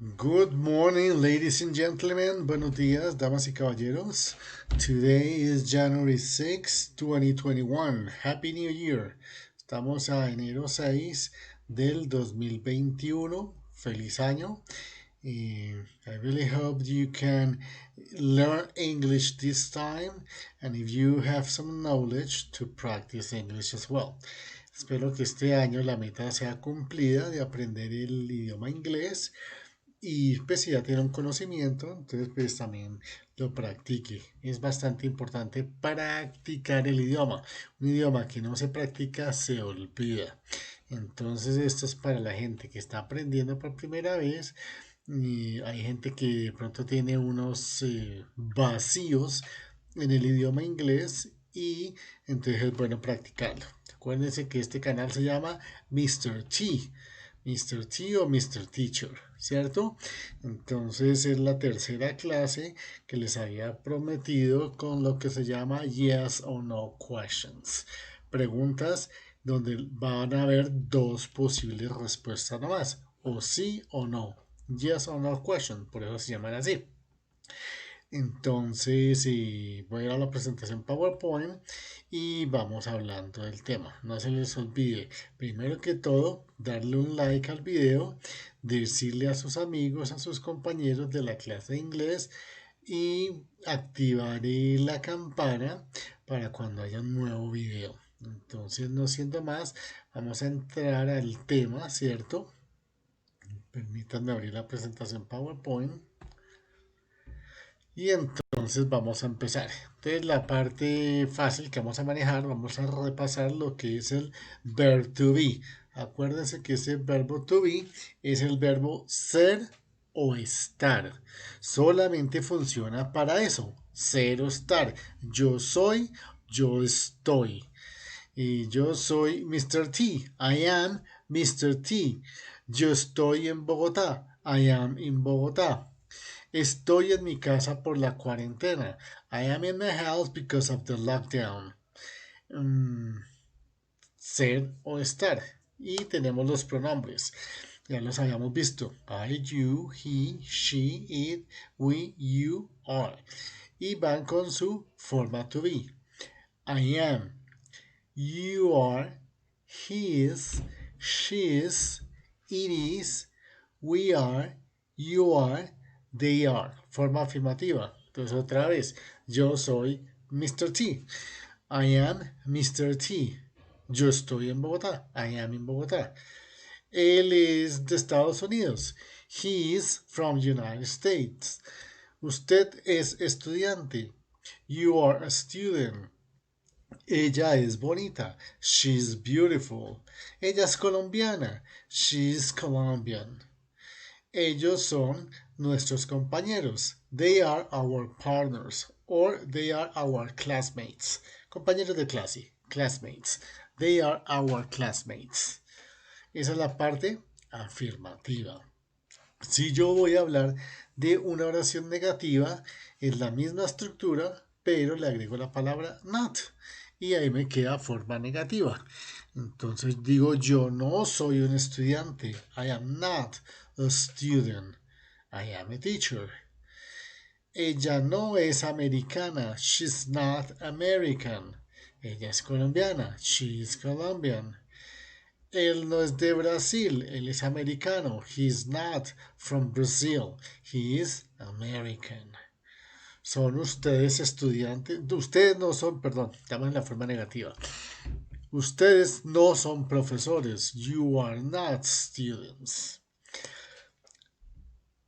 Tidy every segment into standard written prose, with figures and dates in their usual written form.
Good morning, ladies and gentlemen. Buenos días, damas y caballeros. Today is January 6, 2021. Happy New Year. Estamos a enero 6 del 2021. Feliz año. I really hope you can learn English this time and if you have some knowledge to practice English as well. Espero que este año la meta sea cumplida de aprender el idioma inglés y pues si ya tiene un conocimiento, entonces pues también lo practique. Es bastante importante practicar el idioma. Un idioma que no se practica se olvida. Entonces esto es para la gente que está aprendiendo por primera vez. Y hay gente que de pronto tiene unos vacíos en el idioma inglés y entonces es bueno practicarlo. Acuérdense que este canal se llama Mr. T. Mr. T o Mr. Teacher, ¿cierto? Entonces es la tercera clase que les había prometido con lo que se llama Yes or No Questions. Preguntas donde van a haber dos posibles respuestas nomás, o sí o no. Yes or No Question, por eso se llaman así. Entonces, voy a ir a la presentación PowerPoint y vamos hablando del tema. No se les olvide, primero que todo, darle un like al video, decirle a sus amigos, a sus compañeros de la clase de inglés y activar la campana para cuando haya un nuevo video. Entonces, no siendo más, vamos a entrar al tema, ¿cierto? Permítanme abrir la presentación PowerPoint. Y entonces vamos a empezar. Entonces la parte fácil que vamos a manejar, vamos a repasar lo que es el verb to be. Acuérdense que ese verbo to be es el verbo ser o estar. Solamente funciona para eso, ser o estar. Yo soy, yo estoy. Y yo soy Mr. T. I am Mr. T. Yo estoy en Bogotá. I am in Bogotá. Estoy en mi casa por la cuarentena. I am in my house because of the lockdown. Mm, ser o estar. Y tenemos los pronombres. Ya los habíamos visto. I, you, he, she, it, we, you, are. Y van con su forma to be. I am. You are. He is. She is. It is. We are. You are. They are. Forma afirmativa. Entonces otra vez. Yo soy Mr. T. I am Mr. T. Yo estoy en Bogotá. I am in Bogotá. Él es de Estados Unidos. He is from United States. Usted es estudiante. You are a student. Ella es bonita. She's beautiful. Ella es colombiana. She's Colombian. Ellos son nuestros compañeros. They are our partners. Or they are our classmates. Compañeros de clase. Classmates. They are our classmates. Esa es la parte afirmativa. Si yo voy a hablar de una oración negativa, es la misma estructura, pero le agrego la palabra not. Y ahí me queda forma negativa. Entonces digo, yo no soy un estudiante. I am not a student. I am a teacher. Ella no es americana. She's not American. Ella es colombiana. She is Colombian. Él no es de Brasil, él es americano. He is not from Brazil. He is American. Son ustedes estudiantes. Ustedes no son, perdón, llaman en la forma negativa. Ustedes no son profesores. You are not students.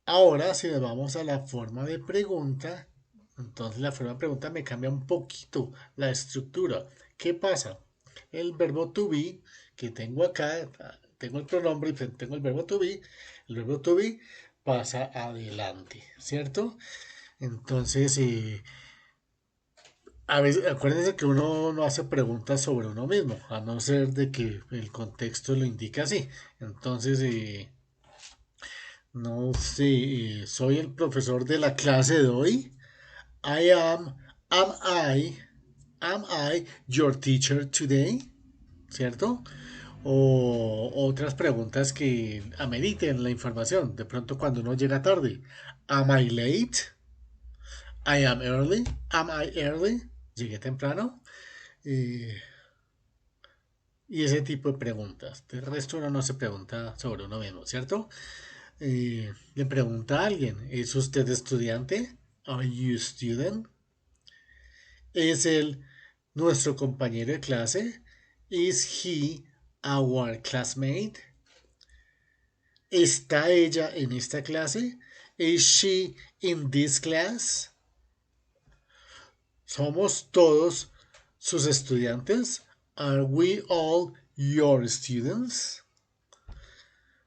Ahora, si nos vamos a la forma de pregunta, entonces la forma de pregunta me cambia un poquito la estructura. ¿Qué pasa? El verbo to be que tengo acá, tengo el pronombre y tengo el verbo to be pasa adelante, ¿cierto? Entonces, a veces, acuérdense que uno no hace preguntas sobre uno mismo, a no ser de que el contexto lo indique así. Entonces, no sé, soy el profesor de la clase de hoy. I am, am I your teacher today? ¿Cierto? o otras preguntas que ameriten la información. De pronto cuando uno llega tarde, ¿Am I late? I am early. Am I early? ¿Llegué temprano? Eh, y ese tipo de preguntas. De resto uno no se pregunta sobre uno mismo, ¿cierto? Le pregunta a alguien, ¿es usted estudiante? Are you a student? ¿Es él nuestro compañero de clase? Is he our classmate? ¿Está ella en esta clase? Is she in this class? ¿Somos todos sus estudiantes? Are we all your students?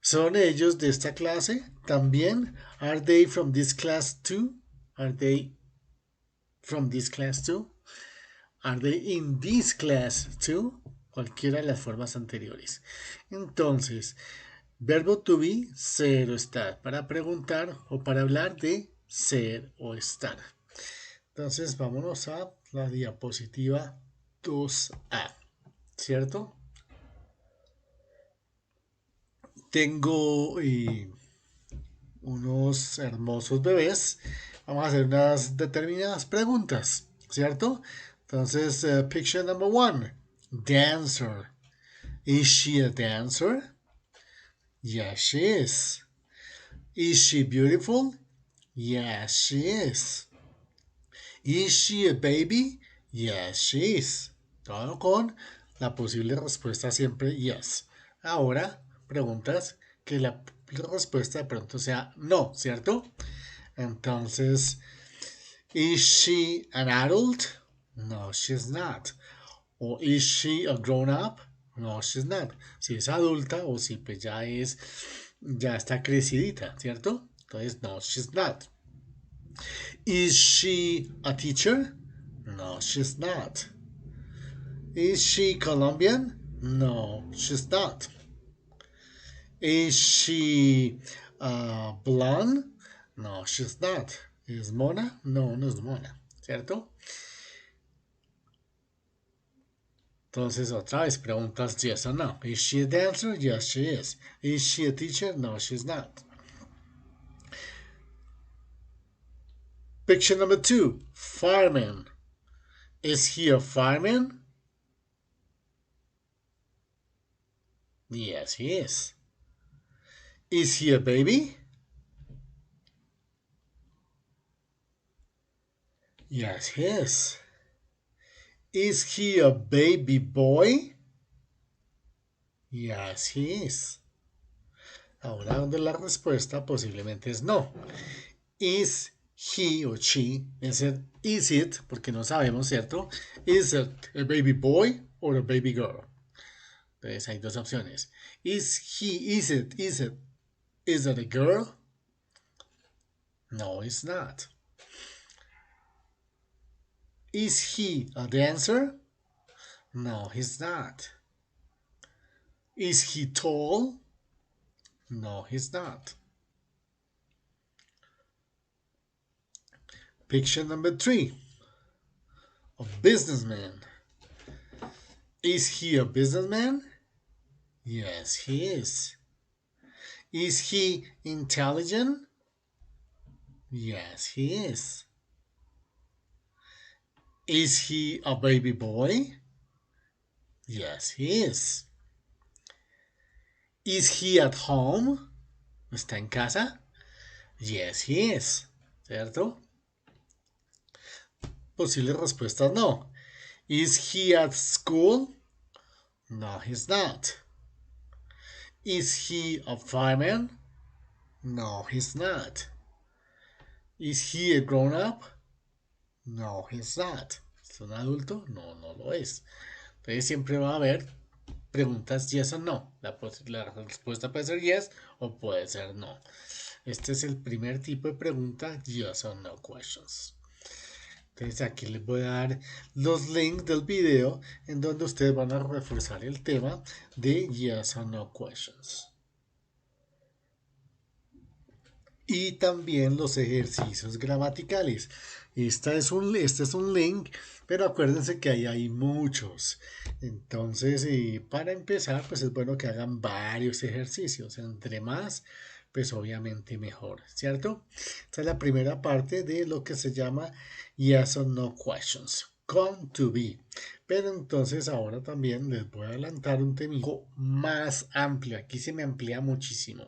¿Son ellos de esta clase también? Are they from this class too? Are they from this class too? Are they in this class too? Cualquiera de las formas anteriores. Entonces, verbo to be, ser o estar. Para preguntar o para hablar de ser o estar. Entonces, vámonos a la diapositiva 2A. ¿Cierto? Tengo unos hermosos bebés. Vamos a hacer unas determinadas preguntas, ¿cierto? Entonces, picture number one, dancer. Is she a dancer? Yes, she is. Is she beautiful? Yes, she is. Is she a baby? Yes, she is. Todo con la posible respuesta siempre yes. Ahora, preguntas que la respuesta de pronto sea no, ¿cierto? Entonces, is she an adult? No, she's not. O is she a grown up? No, she's not. Si es adulta o si pues ya está crecidita, ¿cierto? Entonces, no, she's not. Is she a teacher? No, she's not. Is she Colombian? No, she's not. Is she blonde? No, she's not. ¿Es mona? No, no es mona, ¿cierto? Entonces, otra vez preguntas yes or no. Is she a dancer? Yes, she is. Is she a teacher? No, she's not. Picture number two, fireman. Is he a fireman? Yes, he is. Is he a baby? Yes, he is. Is he a baby boy? Yes, he is. Ahora donde la respuesta posiblemente es no. Is he o she, is it, porque no sabemos, ¿cierto? Is it a baby boy or a baby girl? Entonces hay dos opciones. Is it a girl? No, it's not. Is he a dancer? No, he's not. Is he tall? No, he's not. Picture number three, a businessman. Is he a businessman? Yes, he is. Is he intelligent? Yes, he is. Is he a baby boy? Yes, he is. Is he at home? ¿Está en casa? Yes, he is. ¿Cierto? Posibles respuestas no. Is he at school? No, he's not. Is he a fireman? No, he's not. Is he a grown up? No, he's not. ¿Es un adulto? No, no lo es. Entonces siempre va a haber preguntas yes o no. La respuesta puede ser yes o puede ser no. Este es el primer tipo de pregunta, yes or no questions. Entonces aquí les voy a dar los links del video en donde ustedes van a reforzar el tema de yes or no questions. y también los ejercicios gramaticales. Este es un link, pero acuérdense que ahí hay muchos. Entonces, para empezar, pues es bueno que hagan varios ejercicios. Entre más, pues obviamente mejor, ¿cierto? Esta es la primera parte de lo que se llama Yes or No Questions. Con to be. Pero entonces ahora también les voy a adelantar un tema más amplio. Aquí se me amplía muchísimo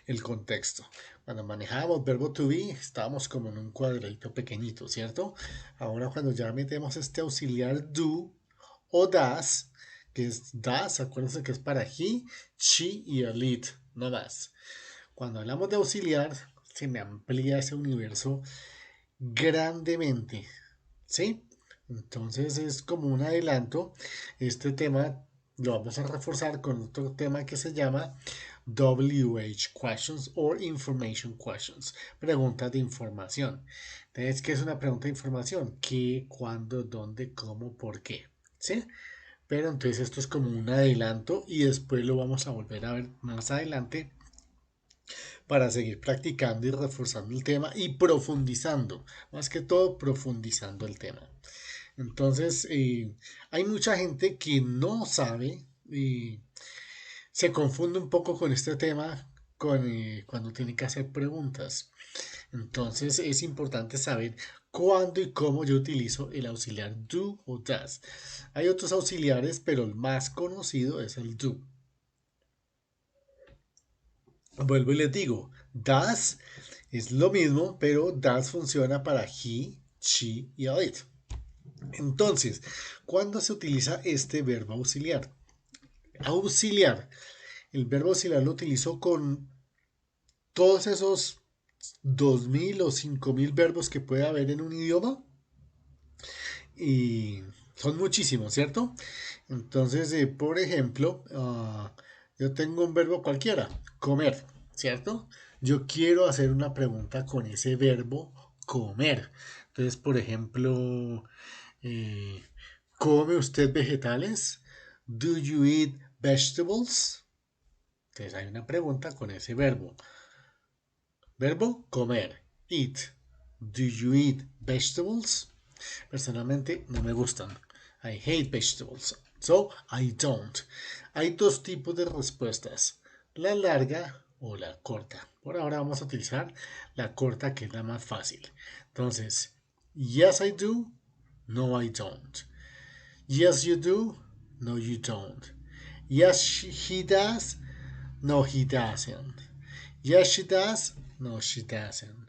el contexto. Cuando manejábamos verbo to be, estábamos como en un cuadradito pequeñito, ¿cierto? Ahora cuando ya metemos este auxiliar do o das, que es das, acuérdense que es para he, she y el it, no das. Cuando hablamos de auxiliar, se me amplía ese universo grandemente, ¿sí? Entonces es como un adelanto. Este tema lo vamos a reforzar con otro tema que se llama WH questions or information questions, preguntas de información. Entonces, ¿qué es una pregunta de información? ¿Qué, cuándo, dónde, cómo, por qué? ¿Sí? Pero entonces esto es como un adelanto y después lo vamos a volver a ver más adelante para seguir practicando y reforzando el tema y profundizando, más que todo profundizando el tema. Entonces, hay mucha gente que no sabe y se confunde un poco con este tema cuando tiene que hacer preguntas. Entonces, es importante saber cuándo y cómo yo utilizo el auxiliar do o does. Hay otros auxiliares, pero el más conocido es el do. Vuelvo y les digo, does es lo mismo, pero does funciona para he, she y it. Entonces, ¿cuándo se utiliza este verbo auxiliar? Auxiliar. El verbo auxiliar lo utilizo con todos esos 2000 o 5000 verbos que puede haber en un idioma. Y son muchísimos, ¿cierto? Entonces, por ejemplo, yo tengo un verbo cualquiera, comer, ¿cierto? Yo quiero hacer una pregunta con ese verbo comer. Entonces, por ejemplo, eh, ¿come usted vegetales? Do you eat vegetables? Entonces hay una pregunta con ese verbo. Verbo comer. Eat. Do you eat vegetables? Personalmente no me gustan. I hate vegetables. So I don't. Hay dos tipos de respuestas. La larga o la corta. Por ahora vamos a utilizar la corta, que es la más fácil. Entonces, yes I do. No I don't. Yes you do. No you don't. Yes he does. No he doesn't. Yes she does. No she doesn't.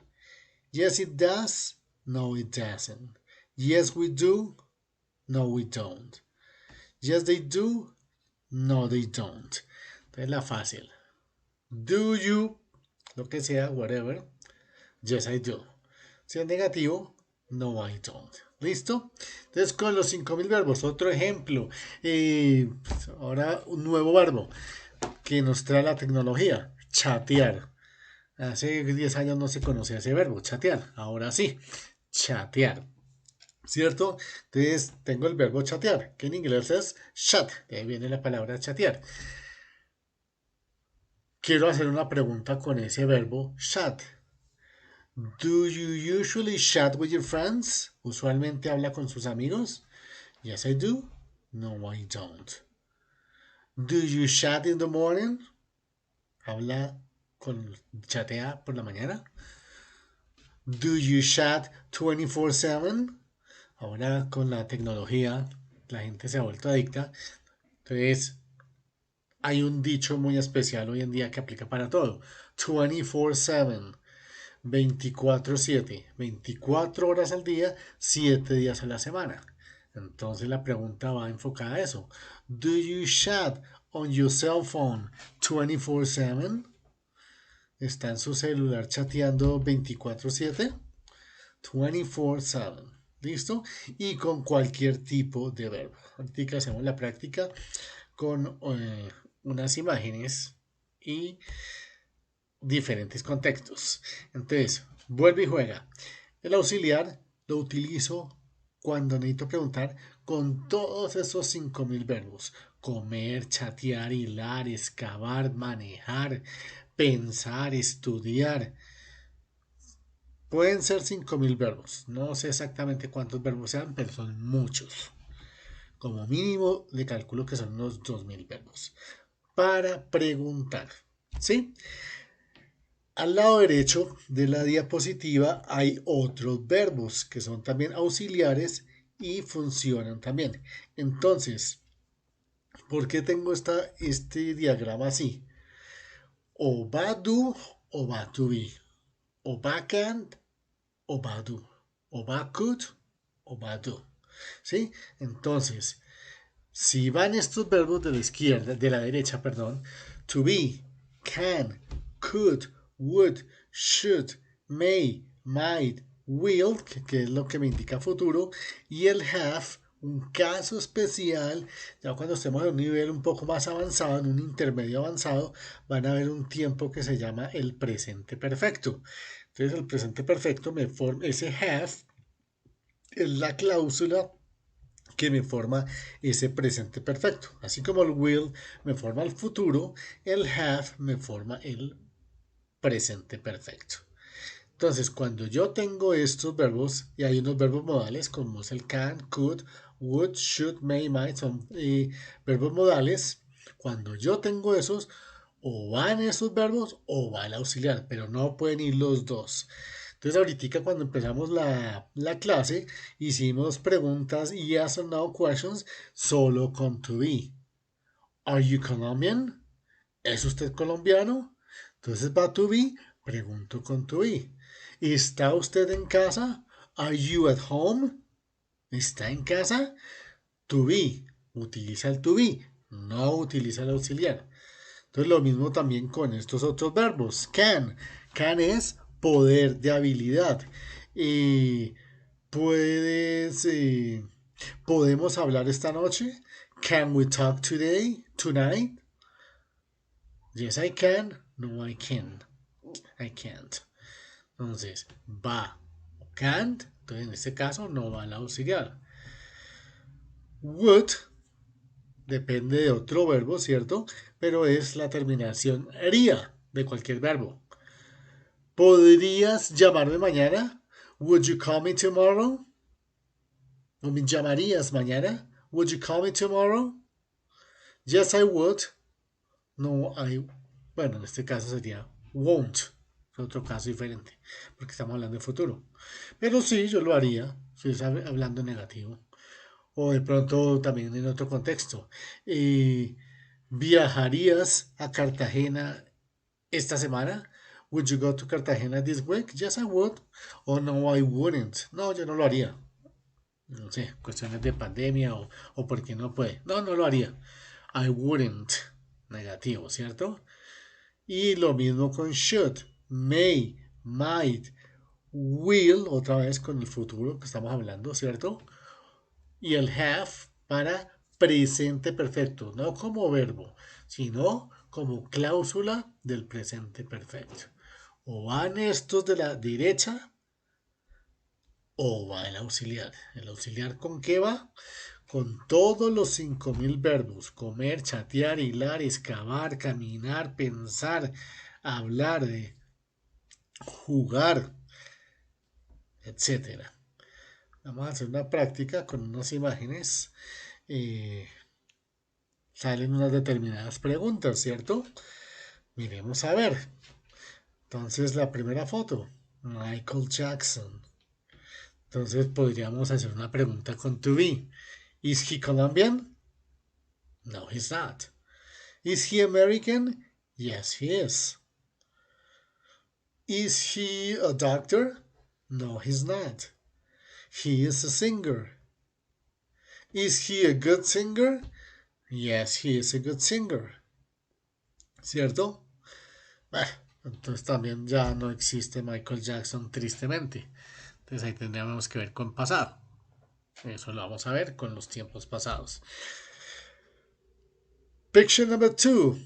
Yes it does. No it doesn't. Yes we do. No we don't. Yes they do. No they don't. Entonces la fácil. Do you, lo que sea, whatever. Yes I do. Si es negativo, no I don't. ¿Listo? Entonces con los 5000 verbos, otro ejemplo. Ahora un nuevo verbo que nos trae la tecnología. Chatear. Hace 10 años no se conocía ese verbo, chatear. Ahora sí, chatear. ¿Cierto? Entonces tengo el verbo chatear, que en inglés es chat. De ahí viene la palabra chatear. Quiero hacer una pregunta con ese verbo chat. Do you usually chat with your friends? ¿Usualmente habla con sus amigos? Yes, I do. No, I don't. Do you chat in the morning? ¿Habla con chatea por la mañana? Do you chat 24/7? Ahora con la tecnología la gente se ha vuelto adicta. Entonces hay un dicho muy especial hoy en día que aplica para todo. 24/7. 24/7. 24 horas al día, 7 días a la semana. Entonces la pregunta va enfocada a eso. Do you chat on your cell phone 24/7? ¿Está en su celular chateando 24/7? 24/7. ¿Listo? Y con cualquier tipo de verbo. Ahorita hacemos la práctica con unas imágenes y diferentes contextos. Entonces, vuelve y juega. El auxiliar lo utilizo cuando necesito preguntar con todos esos 5000 verbos. Comer, chatear, hilar, excavar, manejar, pensar, estudiar. Pueden ser 5.000 verbos. No sé exactamente cuántos verbos sean, pero son muchos. Como mínimo, le calculo que son unos 2.000 verbos. Para preguntar. ¿Sí? Al lado derecho de la diapositiva hay otros verbos que son también auxiliares y funcionan también. Entonces, ¿por qué tengo este diagrama así? O va do o va to be. O va can't o va do. O va could o va do. ¿Sí? Entonces, si van estos verbos de la izquierda, de la derecha, perdón, to be, can, could, would, should, may, might, will, que es lo que me indica futuro, y el have, un caso especial, ya cuando estemos en un nivel un poco más avanzado, en un intermedio avanzado, van a ver un tiempo que se llama el presente perfecto. Entonces el presente perfecto me forma, ese have es la cláusula que me forma ese presente perfecto. Así como el will me forma el futuro, el have me forma el presente perfecto. Entonces, cuando yo tengo estos verbos, y hay unos verbos modales como es el can, could, would, should, may, might, son verbos modales. Cuando yo tengo esos, o van esos verbos o va el auxiliar, pero no pueden ir los dos. Entonces ahorita cuando empezamos la clase hicimos preguntas yes or no questions solo con to be. Are you Colombian? ¿Es usted colombiano? Entonces va to be, pregunto con to be. ¿Está usted en casa? Are you at home? ¿Está en casa? To be, utiliza el to be, no utiliza el auxiliar. Entonces lo mismo también con estos otros verbos. Can. Can es poder de habilidad. Y puedes, podemos hablar esta noche. Can we talk today? Tonight? Yes, I can. No, I can. I can't. Entonces, va o can't. Entonces, en este caso, no va el auxiliar. Would depende de otro verbo, ¿cierto? Pero es la terminación haría de cualquier verbo. ¿Podrías llamarme mañana? Would you call me tomorrow? ¿O me llamarías mañana? Would you call me tomorrow? Yes, I would. No, I. Bueno, en este caso sería won't. Es otro caso diferente, porque estamos hablando de futuro. Pero sí, yo lo haría, si es hablando negativo. O de pronto también en otro contexto. ¿Viajarías a Cartagena esta semana? Would you go to Cartagena this week? Yes, I would. Oh, no, I wouldn't. No, yo no lo haría. No sé, cuestiones de pandemia o porque no puede. No, no lo haría. I wouldn't. Negativo, ¿cierto? Y lo mismo con should, may, might, will, otra vez con el futuro que estamos hablando, ¿cierto? Y el have para presente perfecto, no como verbo, sino como cláusula del presente perfecto. O van estos de la derecha o va el auxiliar. ¿El auxiliar con qué va? Con todos los 5.000 verbos. Comer, chatear, hilar, excavar, caminar, pensar, hablar, jugar, etcétera. Vamos a hacer una práctica con unas imágenes. eh, Salen unas determinadas preguntas, ¿cierto? Miremos a ver. Entonces, la primera foto, Michael Jackson. Entonces, podríamos hacer una pregunta con to be. Is he Colombian? No, he's not. Is he American? Yes, he is. Is he a doctor? No, he's not. He is a singer. Is he a good singer? Yes, he is a good singer. ¿Cierto? Entonces también ya no existe Michael Jackson, tristemente. Entonces ahí tendríamos que ver con pasado. Eso lo vamos a ver con los tiempos pasados. Picture number 2.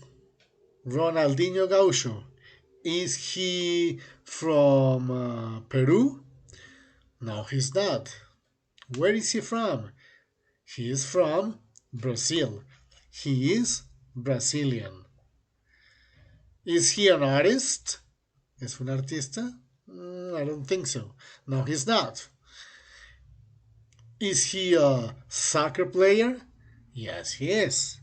Ronaldinho Gaucho. Is he from Peru? No, he's not. Where is he from? He is from Brazil. He is Brazilian. Is he an artist? ¿Es un artista? I don't think so. No, he's not. Is he a soccer player? Yes, he is.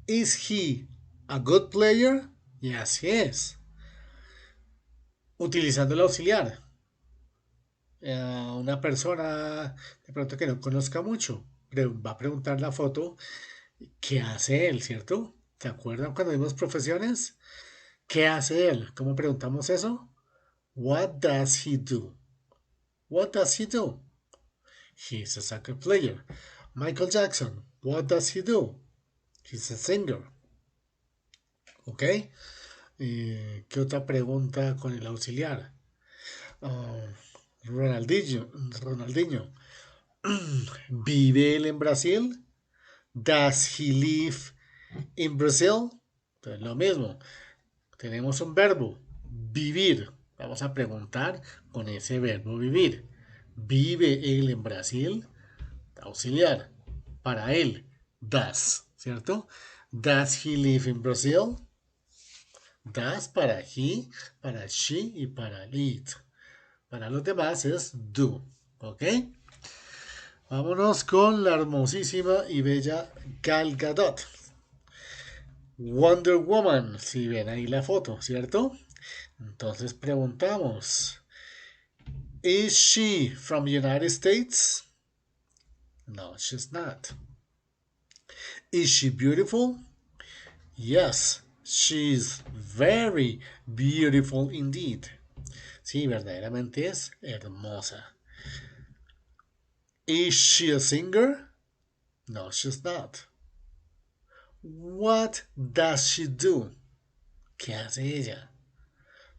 Is he a good player? Yes, he is. Utilizando el auxiliar. Una persona de pronto que no conozca mucho va a preguntar la foto, ¿qué hace él, cierto? ¿Se acuerdan cuando vimos profesiones? ¿Qué hace él? ¿Cómo preguntamos eso? What does he do? What does he do? He's a soccer player. Michael Jackson, what does he do? He's a singer. ¿Ok? ¿Qué otra pregunta con el auxiliar? Ah, Ronaldinho. ¿Vive él en Brasil? Does he live in Brazil? Entonces, lo mismo. Tenemos un verbo, vivir. Vamos a preguntar con ese verbo vivir. ¿Vive él en Brasil? Auxiliar. Para él, does, ¿cierto? Does he live in Brazil? Does para he, para she y para it. Para los demás es do. ¿Ok? Vámonos con la hermosísima y bella Gal Gadot. Wonder Woman, si ven ahí la foto, ¿cierto? Entonces preguntamos, ¿is she from the United States? No, she's not. Is she beautiful? Yes, she's very beautiful indeed. Sí, verdaderamente es hermosa. Is she a singer? No, she's not. What does she do? ¿Qué hace ella?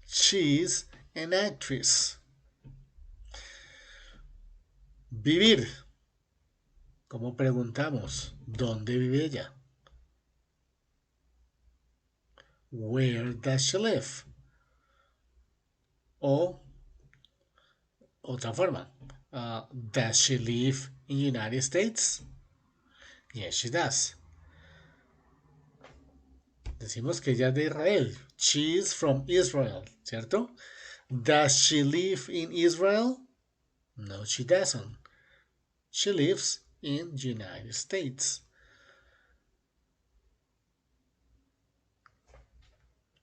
She's an actress. Vivir. ¿Cómo preguntamos? ¿Dónde vive ella? Where does she live? O otra forma. Does she live in the United States? Yes, she does. Decimos que ella es de Israel. She is from Israel, ¿cierto? Does she live in Israel? No, she doesn't. She lives in the United States.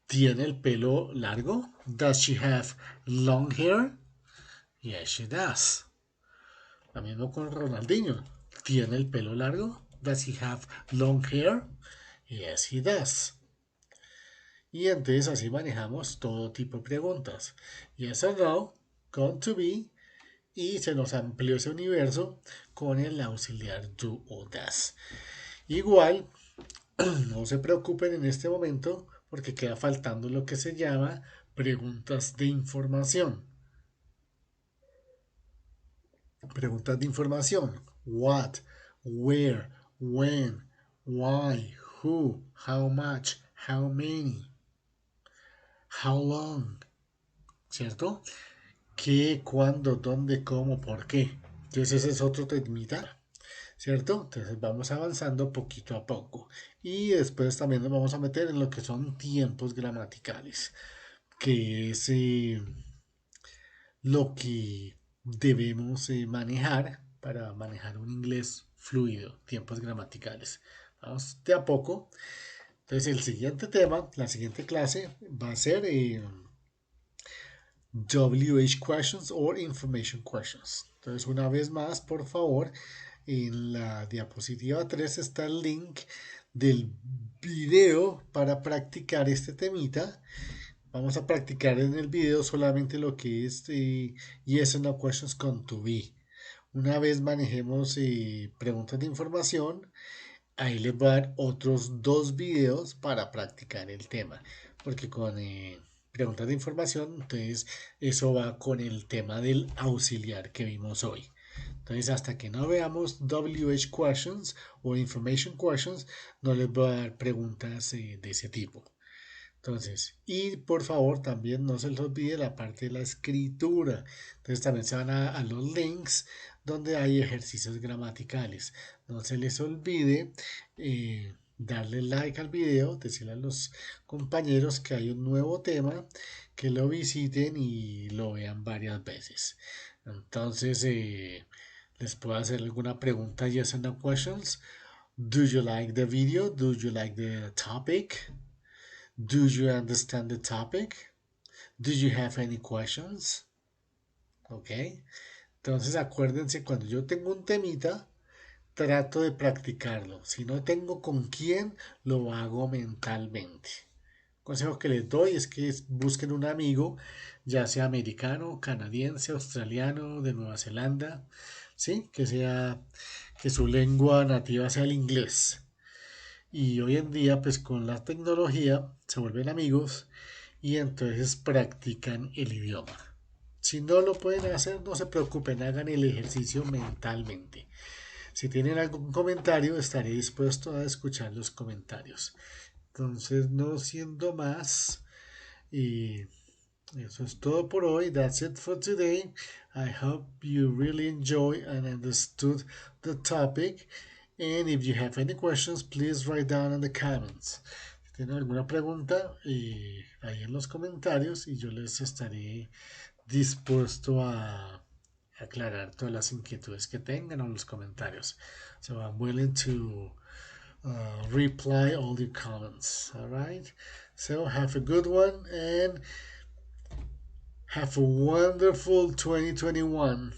¿Tiene el pelo largo? Does she have long hair? Yes, she does. Lo mismo con Ronaldinho. ¿Tiene el pelo largo? Does he have long hair? Yes, he does. Y entonces así manejamos todo tipo de preguntas. Yes or no, going to be, y se nos amplió ese universo con el auxiliar do o does. Igual, no se preocupen en este momento porque queda faltando lo que se llama preguntas de información. Preguntas de información. What, where, when, why, who, how much, how many, how long, ¿cierto? ¿Qué, cuándo, dónde, cómo, por qué? Entonces ese es otro temita, ¿cierto? Entonces vamos avanzando poquito a poco. Y después también nos vamos a meter en lo que son tiempos gramaticales, que es lo que debemos manejar para manejar un inglés fluido, tiempos gramaticales. Vamos de a poco. Entonces el siguiente tema, la siguiente clase va a ser WH questions or information questions. Entonces una vez más, por favor, en la diapositiva 3 está el link del video para practicar este temita. Vamos a practicar en el video solamente lo que es yes and no questions con to be. Una vez manejemos preguntas de información, ahí les voy a dar otros dos videos para practicar el tema. Porque con preguntas de información, entonces eso va con el tema del auxiliar que vimos hoy. Entonces, hasta que no veamos WH questions o information questions, no les voy a dar preguntas de ese tipo. Entonces, y por favor también no se les olvide la parte de la escritura. Entonces también se van a los links donde hay ejercicios gramaticales. No se les olvide darle like al video, decirle a los compañeros que hay un nuevo tema, que lo visiten y lo vean varias veces. Entonces, les puedo hacer alguna pregunta, yes or no questions. Do you like the video? Do you like the topic? Do you understand the topic? Do you have any questions? Ok. Entonces acuérdense, cuando yo tengo un temita, trato de practicarlo. Si no tengo con quién, lo hago mentalmente. Consejo que les doy es que busquen un amigo, ya sea americano, canadiense, australiano, de Nueva Zelanda, ¿sí? Que su lengua nativa sea el inglés. Y hoy en día, pues con la tecnología, se vuelven amigos y entonces practican el idioma. Si no lo pueden hacer, no se preocupen, hagan el ejercicio mentalmente. Si tienen algún comentario, estaré dispuesto a escuchar los comentarios. Entonces, no siendo más, y eso es todo por hoy. That's it for today. I hope you really enjoy and understood the topic. And if you have any questions, please write down in the comments. Si tienen alguna pregunta, ahí en los comentarios y yo les estaré dispuesto a aclarar todas las inquietudes que tengan en los comentarios. So I'm willing to reply all your comments. All right. So have a good one and have a wonderful 2021.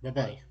Bye bye.